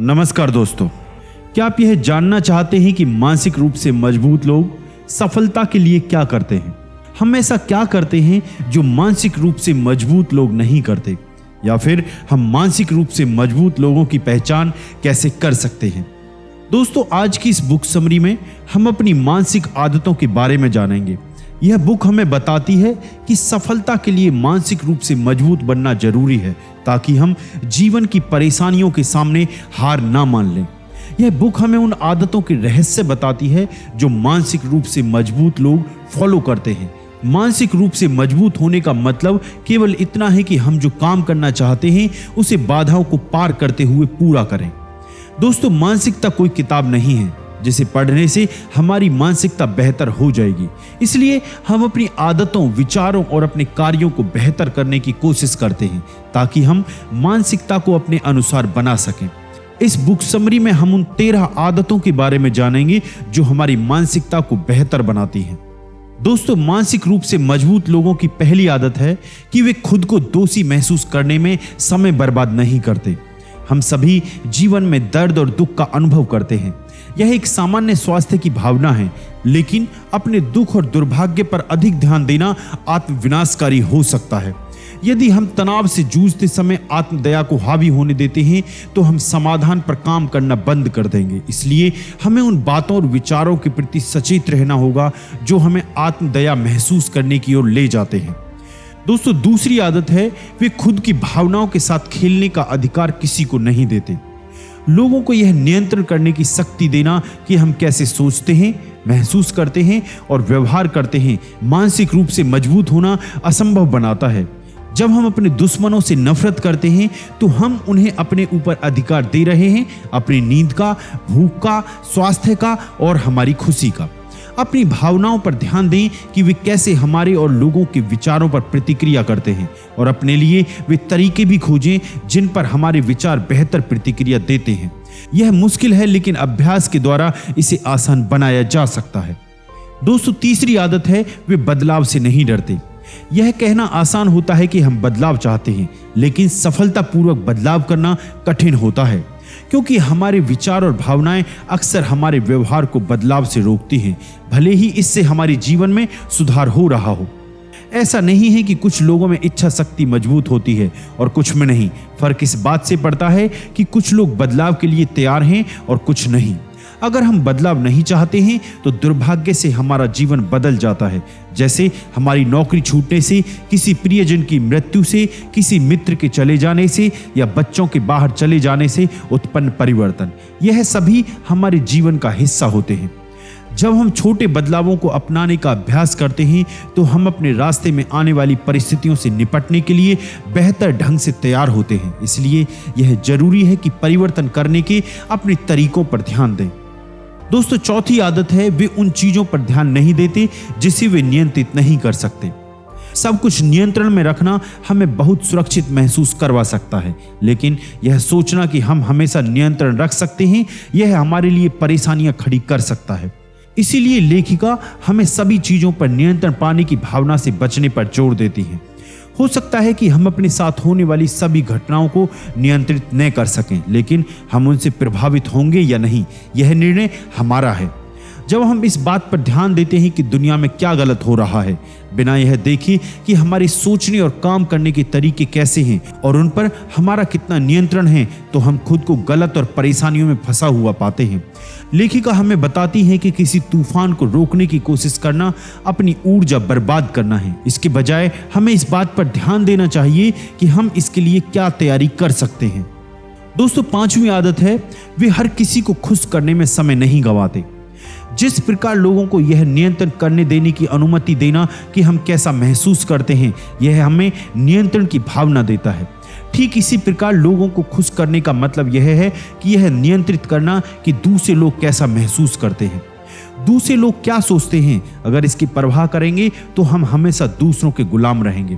नमस्कार दोस्तों, क्या आप यह जानना चाहते हैं कि मानसिक रूप से मजबूत लोग सफलता के लिए क्या करते हैं? हम ऐसा क्या करते हैं जो मानसिक रूप से मजबूत लोग नहीं करते? या फिर हम मानसिक रूप से मजबूत लोगों की पहचान कैसे कर सकते हैं? दोस्तों, आज की इस बुक समरी में हम अपनी मानसिक आदतों के बारे में जानेंगे। यह बुक हमें बताती है कि सफलता के लिए मानसिक रूप से मजबूत बनना जरूरी है, ताकि हम जीवन की परेशानियों के सामने हार ना मान लें। यह बुक हमें उन आदतों के रहस्य बताती है जो मानसिक रूप से मजबूत लोग फॉलो करते हैं। मानसिक रूप से मजबूत होने का मतलब केवल इतना है कि हम जो काम करना चाहते हैं उसे बाधाओं को पार करते हुए पूरा करें। दोस्तों, मानसिकता कोई किताब नहीं है जिसे पढ़ने से हमारी मानसिकता बेहतर हो जाएगी। इसलिए हम अपनी आदतों, विचारों और अपने कार्यों को बेहतर करने की कोशिश करते हैं ताकि हम मानसिकता को अपने अनुसार बना सकें। इस बुक समरी में हम उन 13 आदतों के बारे में जानेंगे जो हमारी मानसिकता को बेहतर बनाती हैं। दोस्तों, मानसिक रूप से मजबूत लोगों की पहली आदत है कि वे खुद को दोषी महसूस करने में समय बर्बाद नहीं करते। हम सभी जीवन में दर्द और दुख का अनुभव करते हैं। यह एक सामान्य स्वास्थ्य की भावना है, लेकिन अपने दुख और दुर्भाग्य पर अधिक ध्यान देना आत्मविनाशकारी हो सकता है। यदि हम तनाव से जूझते समय आत्मदया को हावी होने देते हैं तो हम समाधान पर काम करना बंद कर देंगे। इसलिए हमें उन बातों और विचारों के प्रति सचेत रहना होगा जो हमें आत्मदया महसूस करने की ओर ले जाते हैं। दोस्तों, दूसरी आदत है वे खुद की भावनाओं के साथ खेलने का अधिकार किसी को नहीं देते। लोगों को यह नियंत्रण करने की शक्ति देना कि हम कैसे सोचते हैं, महसूस करते हैं और व्यवहार करते हैं, मानसिक रूप से मजबूत होना असंभव बनाता है। जब हम अपने दुश्मनों से नफरत करते हैं तो हम उन्हें अपने ऊपर अधिकार दे रहे हैं, अपनी नींद का, भूख का, स्वास्थ्य का और हमारी खुशी का। अपनी भावनाओं पर ध्यान दें कि वे कैसे हमारे और लोगों के विचारों पर प्रतिक्रिया करते हैं, और अपने लिए वे तरीके भी खोजें जिन पर हमारे विचार बेहतर प्रतिक्रिया देते हैं। यह मुश्किल है, लेकिन अभ्यास के द्वारा इसे आसान बनाया जा सकता है। दोस्तों, तीसरी आदत है वे बदलाव से नहीं डरते। यह कहना आसान होता है कि हम बदलाव चाहते हैं, लेकिन सफलतापूर्वक बदलाव करना कठिन होता है, क्योंकि हमारे विचार और भावनाएं अक्सर हमारे व्यवहार को बदलाव से रोकती हैं, भले ही इससे हमारे जीवन में सुधार हो रहा हो। ऐसा नहीं है कि कुछ लोगों में इच्छा शक्ति मजबूत होती है और कुछ में नहीं। फर्क इस बात से पड़ता है कि कुछ लोग बदलाव के लिए तैयार हैं और कुछ नहीं। अगर हम बदलाव नहीं चाहते हैं तो दुर्भाग्य से हमारा जीवन बदल जाता है, जैसे हमारी नौकरी छूटने से, किसी प्रियजन की मृत्यु से, किसी मित्र के चले जाने से या बच्चों के बाहर चले जाने से उत्पन्न परिवर्तन। यह सभी हमारे जीवन का हिस्सा होते हैं। जब हम छोटे बदलावों को अपनाने का अभ्यास करते हैं तो हम अपने रास्ते में आने वाली परिस्थितियों से निपटने के लिए बेहतर ढंग से तैयार होते हैं। इसलिए यह जरूरी है कि परिवर्तन करने के अपने तरीकों पर ध्यान दें। दोस्तों, चौथी आदत है वे उन चीजों पर ध्यान नहीं देते जिसे वे नियंत्रित नहीं कर सकते। सब कुछ नियंत्रण में रखना हमें बहुत सुरक्षित महसूस करवा सकता है, लेकिन यह सोचना कि हम हमेशा नियंत्रण रख सकते हैं, यह हमारे लिए परेशानियां खड़ी कर सकता है। इसीलिए लेखिका हमें सभी चीजों पर नियंत्रण पाने की भावना से बचने पर जोर देती है। हो सकता है कि हम अपने साथ होने वाली सभी घटनाओं को नियंत्रित न कर सकें, लेकिन हम उनसे प्रभावित होंगे या नहीं, यह निर्णय हमारा है। जब हम इस बात पर ध्यान देते हैं कि दुनिया में क्या गलत हो रहा है, बिना यह देखे कि हमारे सोचने और काम करने के तरीके कैसे हैं और उन पर हमारा कितना नियंत्रण है, तो हम खुद को गलत और परेशानियों में फंसा हुआ पाते हैं। लेखिका हमें बताती है कि किसी तूफान को रोकने की कोशिश करना अपनी ऊर्जा बर्बाद करना है। इसके बजाय हमें इस बात पर ध्यान देना चाहिए कि हम इसके लिए क्या तैयारी कर सकते हैं। दोस्तों, पांचवी आदत है वे हर किसी को खुश करने में समय नहीं गंवाते। जिस प्रकार लोगों को यह नियंत्रण करने देने की अनुमति देना कि हम कैसा महसूस करते हैं, यह हमें नियंत्रण की भावना देता है। ठीक इसी प्रकार लोगों को खुश करने का मतलब यह है कि यह नियंत्रित करना कि दूसरे लोग कैसा महसूस करते हैं, दूसरे लोग क्या सोचते हैं। अगर इसकी परवाह करेंगे तो हम हमेशा दूसरों के गुलाम रहेंगे।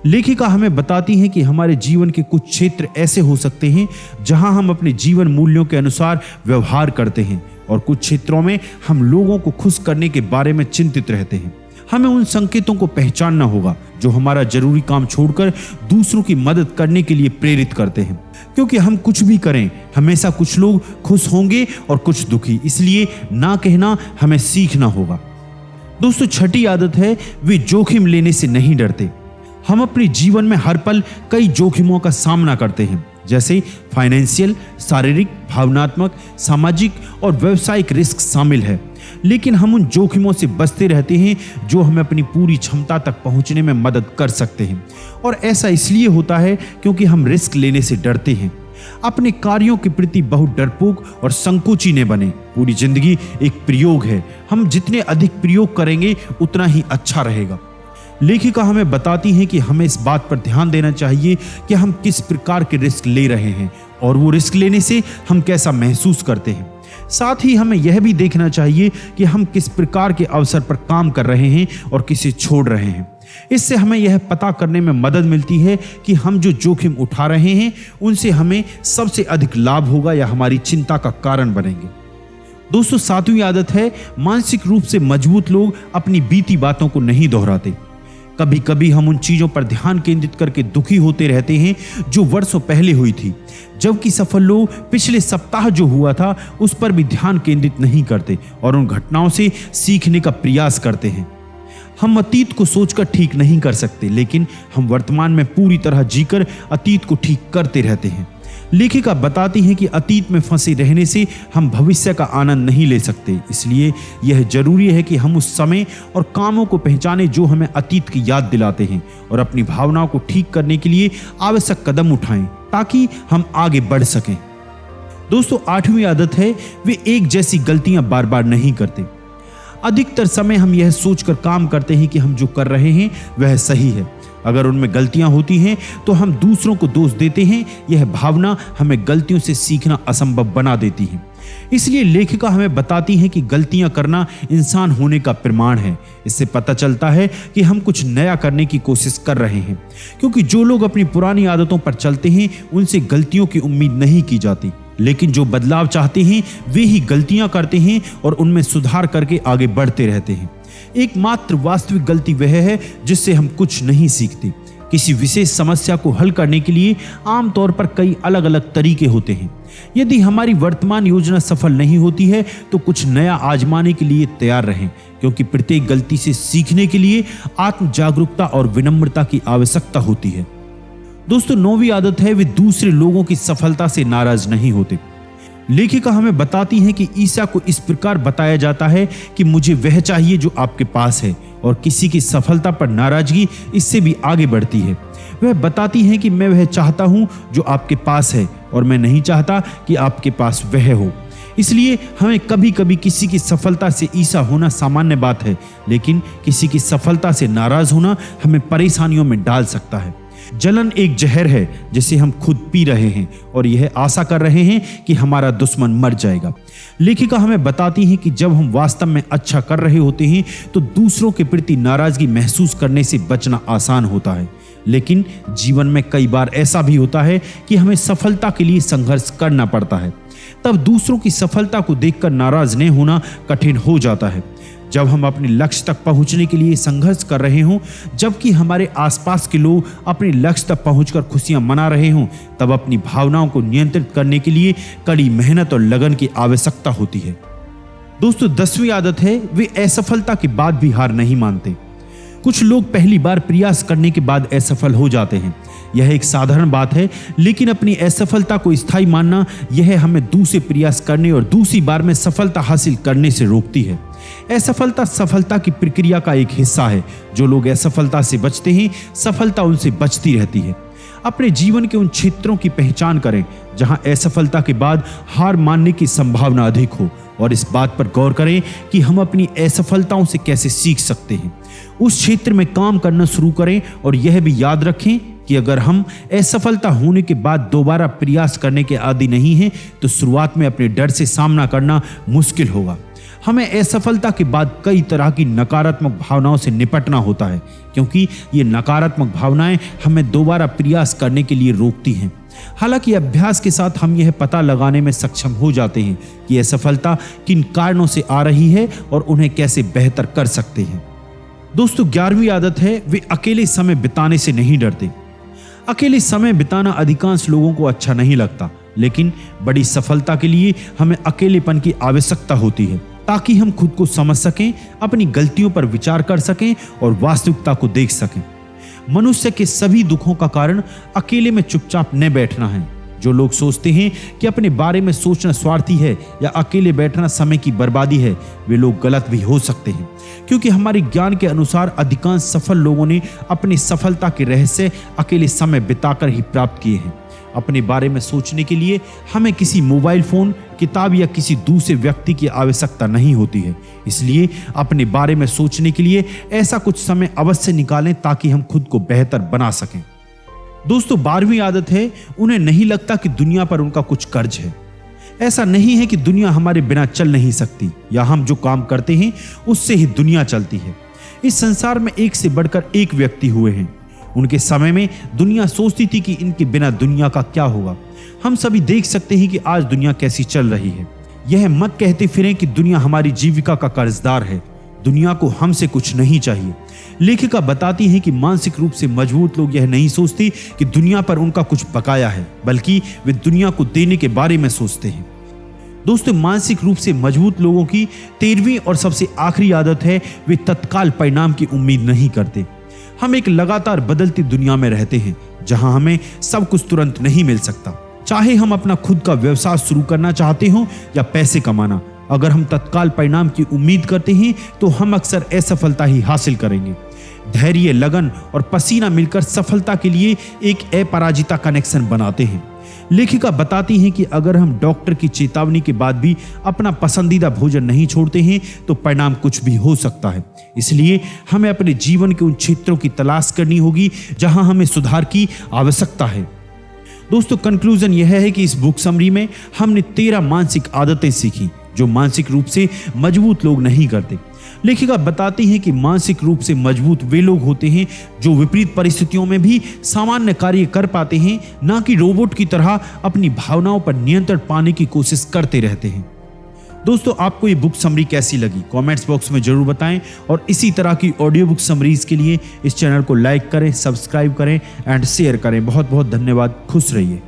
लेखिका हमें बताती है कि हमारे जीवन के कुछ क्षेत्र ऐसे हो सकते हैं जहां हम अपने जीवन मूल्यों के अनुसार व्यवहार करते हैं, और कुछ क्षेत्रों में हम लोगों को खुश करने के बारे में चिंतित रहते हैं। हमें उन संकेतों को पहचानना होगा जो हमारा जरूरी काम छोड़कर दूसरों की मदद करने के लिए प्रेरित करते हैं। क्योंकि हम कुछ भी करें, हमेशा कुछ लोग खुश होंगे और कुछ दुखी, इसलिए ना कहना हमें सीखना होगा। दोस्तों, छठी आदत है वे जोखिम लेने से नहीं डरते। हम अपने जीवन में हर पल कई जोखिमों का सामना करते हैं, जैसे फाइनेंशियल, शारीरिक, भावनात्मक, सामाजिक और व्यावसायिक रिस्क शामिल है। लेकिन हम उन जोखिमों से बचते रहते हैं जो हमें अपनी पूरी क्षमता तक पहुंचने में मदद कर सकते हैं। और ऐसा इसलिए होता है क्योंकि हम रिस्क लेने से डरते हैं। अपने कार्यों के प्रति बहुत डरपोक और संकोची न बने। पूरी जिंदगी एक प्रयोग है, हम जितने अधिक प्रयोग करेंगे उतना ही अच्छा रहेगा। लेखिका हमें बताती हैं कि हमें इस बात पर ध्यान देना चाहिए कि हम किस प्रकार के रिस्क ले रहे हैं और वो रिस्क लेने से हम कैसा महसूस करते हैं। साथ ही हमें यह भी देखना चाहिए कि हम किस प्रकार के अवसर पर काम कर रहे हैं और किसे छोड़ रहे हैं। इससे हमें यह पता करने में मदद मिलती है कि हम जो जोखिम उठा रहे हैं उनसे हमें सबसे अधिक लाभ होगा या हमारी चिंता का कारण बनेंगे। दोस्तों, 7वीं आदत है मानसिक रूप से मजबूत लोग अपनी बीती बातों को नहीं दोहराते। कभी कभी हम उन चीजों पर ध्यान केंद्रित करके दुखी होते रहते हैं जो वर्षों पहले हुई थी, जबकि सफल लोग पिछले सप्ताह जो हुआ था उस पर भी ध्यान केंद्रित नहीं करते और उन घटनाओं से सीखने का प्रयास करते हैं। हम अतीत को सोचकर ठीक नहीं कर सकते, लेकिन हम वर्तमान में पूरी तरह जीकर अतीत को ठीक करते रहते हैं। लेखिका बताती हैं कि अतीत में फंसे रहने से हम भविष्य का आनंद नहीं ले सकते। इसलिए यह जरूरी है कि हम उस समय और कामों को पहचाने जो हमें अतीत की याद दिलाते हैं और अपनी भावनाओं को ठीक करने के लिए आवश्यक कदम उठाएं ताकि हम आगे बढ़ सकें। दोस्तों, 8वीं आदत है वे एक जैसी गलतियां बार बार नहीं करते। अधिकतर समय हम यह सोचकर काम करते हैं कि हम जो कर रहे हैं वह सही है। अगर उनमें गलतियां होती हैं तो हम दूसरों को दोष देते हैं। यह भावना हमें गलतियों से सीखना असंभव बना देती है। इसलिए लेखिका हमें बताती हैं कि गलतियां करना इंसान होने का प्रमाण है। इससे पता चलता है कि हम कुछ नया करने की कोशिश कर रहे हैं, क्योंकि जो लोग अपनी पुरानी आदतों पर चलते हैं उनसे गलतियों की उम्मीद नहीं की जाती। लेकिन जो बदलाव चाहते हैं वे ही गलतियां करते हैं और उनमें सुधार करके आगे बढ़ते रहते हैं। एकमात्र वास्तविक गलती वह है जिससे हम कुछ नहीं सीखते। किसी विशेष समस्या को हल करने के लिए आमतौर पर कई अलग अलग तरीके होते हैं। यदि हमारी वर्तमान योजना सफल नहीं होती है तो कुछ नया आजमाने के लिए तैयार रहें, क्योंकि प्रत्येक गलती से सीखने के लिए आत्म जागरूकता और विनम्रता की आवश्यकता होती है। दोस्तों, 9वीं आदत है वे दूसरे लोगों की सफलता से नाराज नहीं होते। लेखिका हमें बताती हैं कि ईसा को इस प्रकार बताया जाता है कि मुझे वह चाहिए जो आपके पास है, और किसी की सफलता पर नाराजगी इससे भी आगे बढ़ती है। वह बताती हैं कि मैं वह चाहता हूं जो आपके पास है और मैं नहीं चाहता कि आपके पास वह हो। इसलिए हमें कभी कभी किसी की सफलता से ईर्ष्या होना सामान्य बात है, लेकिन किसी की सफलता से नाराज होना हमें परेशानियों में डाल सकता है। जलन एक जहर है जिसे हम खुद पी रहे हैं और यह आशा कर रहे हैं कि हमारा दुश्मन मर जाएगा। लेखिका हमें बताती हैं कि जब हम वास्तव में अच्छा कर रहे होते हैं तो दूसरों के प्रति नाराजगी महसूस करने से बचना आसान होता है, लेकिन जीवन में कई बार ऐसा भी होता है कि हमें सफलता के लिए संघर्ष करना पड़ता है। तब दूसरों की सफलता को देखकर नाराज नहीं होना कठिन हो जाता है। जब हम अपने लक्ष्य तक पहुंचने के लिए संघर्ष कर रहे हों, जबकि हमारे आसपास के लोग अपने लक्ष्य तक पहुंचकर खुशियां मना रहे हों, तब अपनी भावनाओं को नियंत्रित करने के लिए कड़ी मेहनत और लगन की आवश्यकता होती है। दोस्तों, 10वीं आदत है वे असफलता के बाद भी हार नहीं मानते। कुछ लोग पहली बार प्रयास करने के बाद असफल हो जाते हैं। यह एक साधारण बात है, लेकिन अपनी असफलता को स्थायी मानना यह हमें दूसरे प्रयास करने और दूसरी बार में सफलता हासिल करने से रोकती है। असफलता सफलता की प्रक्रिया का एक हिस्सा है। जो लोग असफलता से बचते हैं, सफलता उनसे बचती रहती है। अपने जीवन के उन क्षेत्रों की पहचान करें जहां असफलता के बाद हार मानने की संभावना अधिक हो, और इस बात पर गौर करें कि हम अपनी असफलताओं से कैसे सीख सकते हैं। उस क्षेत्र में काम करना शुरू करें और यह भी याद रखें कि अगर हम असफलता होने के बाद दोबारा प्रयास करने के आदी नहीं हैं तो शुरुआत में अपने डर से सामना करना मुश्किल होगा। हमें असफलता के बाद कई तरह की नकारात्मक भावनाओं से निपटना होता है, क्योंकि ये नकारात्मक भावनाएं हमें दोबारा प्रयास करने के लिए रोकती हैं। हालांकि अभ्यास के साथ हम यह पता लगाने में सक्षम हो जाते हैं कि असफलता किन कारणों से आ रही है और उन्हें कैसे बेहतर कर सकते हैं। दोस्तों 11वीं आदत है, वे अकेले समय बिताने से नहीं डरते। अकेले समय बिताना अधिकांश लोगों को अच्छा नहीं लगता, लेकिन बड़ी सफलता के लिए हमें अकेलेपन की आवश्यकता होती है, ताकि हम खुद को समझ सकें, अपनी गलतियों पर विचार कर सकें और वास्तविकता को देख सकें। मनुष्य के सभी दुखों का कारण अकेले में चुपचाप न बैठना है। जो लोग सोचते हैं कि अपने बारे में सोचना स्वार्थी है या अकेले बैठना समय की बर्बादी है, वे लोग गलत भी हो सकते हैं, क्योंकि हमारे ज्ञान के अनुसार अधिकांश सफल लोगों ने अपनी सफलता के रहस्य अकेले समय बिताकर ही प्राप्त किए हैं। अपने बारे में सोचने के लिए हमें किसी मोबाइल फोन, किताब या किसी दूसरे व्यक्ति की आवश्यकता नहीं होती है। इसलिए अपने बारे में सोचने के लिए ऐसा कुछ समय अवश्य निकालें ताकि हम खुद को बेहतर बना सकें। दोस्तों 12वीं आदत है, उन्हें नहीं लगता कि दुनिया पर उनका कुछ कर्ज है। ऐसा नहीं है कि दुनिया हमारे बिना चल नहीं सकती या हम जो काम करते हैं उससे ही दुनिया चलती है। इस संसार में एक से बढ़कर एक व्यक्ति हुए हैं। उनके समय में दुनिया सोचती थी कि इनके बिना दुनिया का क्या होगा। हम सभी देख सकते हैं कि आज दुनिया कैसी चल रही है। यह मत कहते फिरें कि दुनिया हमारी जीविका का कर्जदार है। दुनिया को हमसे कुछ नहीं चाहिए। लेखिका बताती है कि मानसिक रूप से मजबूत लोग यह नहीं सोचते कि दुनिया पर उनका कुछ बकाया है, बल्कि वे दुनिया को देने के बारे में सोचते हैं। दोस्तों मानसिक रूप से मजबूत लोगों की 13वीं और सबसे आखिरी आदत है, वे तत्काल परिणाम की उम्मीद नहीं करते। हम एक लगातार बदलती दुनिया में रहते हैं, जहां हमें सब कुछ तुरंत नहीं मिल सकता। चाहे हम अपना खुद का व्यवसाय शुरू करना चाहते हो या पैसे कमाना, अगर हम तत्काल परिणाम की उम्मीद करते हैं तो हम अक्सर असफलता ही हासिल करेंगे। धैर्य, लगन और पसीना मिलकर सफलता के लिए एक अपराजिता कनेक्शन बनाते हैं। लेखिका बताती हैं कि अगर हम डॉक्टर की चेतावनी के बाद भी अपना पसंदीदा भोजन नहीं छोड़ते हैं तो परिणाम कुछ भी हो सकता है। इसलिए हमें अपने जीवन के उन क्षेत्रों की तलाश करनी होगी जहां हमें सुधार की आवश्यकता है। दोस्तों कंक्लूजन यह है कि इस बुक समरी में हमने 13 मानसिक आदतें सीखी जो मानसिक रूप से मजबूत लोग नहीं करते। लेखिका बताती हैं कि मानसिक रूप से मजबूत वे लोग होते हैं जो विपरीत परिस्थितियों में भी सामान्य कार्य कर पाते हैं, ना कि रोबोट की तरह अपनी भावनाओं पर नियंत्रण पाने की कोशिश करते रहते हैं। दोस्तों आपको ये बुक समरी कैसी लगी कमेंट्स बॉक्स में जरूर बताएं, और इसी तरह की ऑडियो बुक समरीज के लिए इस चैनल को लाइक करें, सब्सक्राइब करें एंड शेयर करें। बहुत बहुत धन्यवाद। खुश रहिए।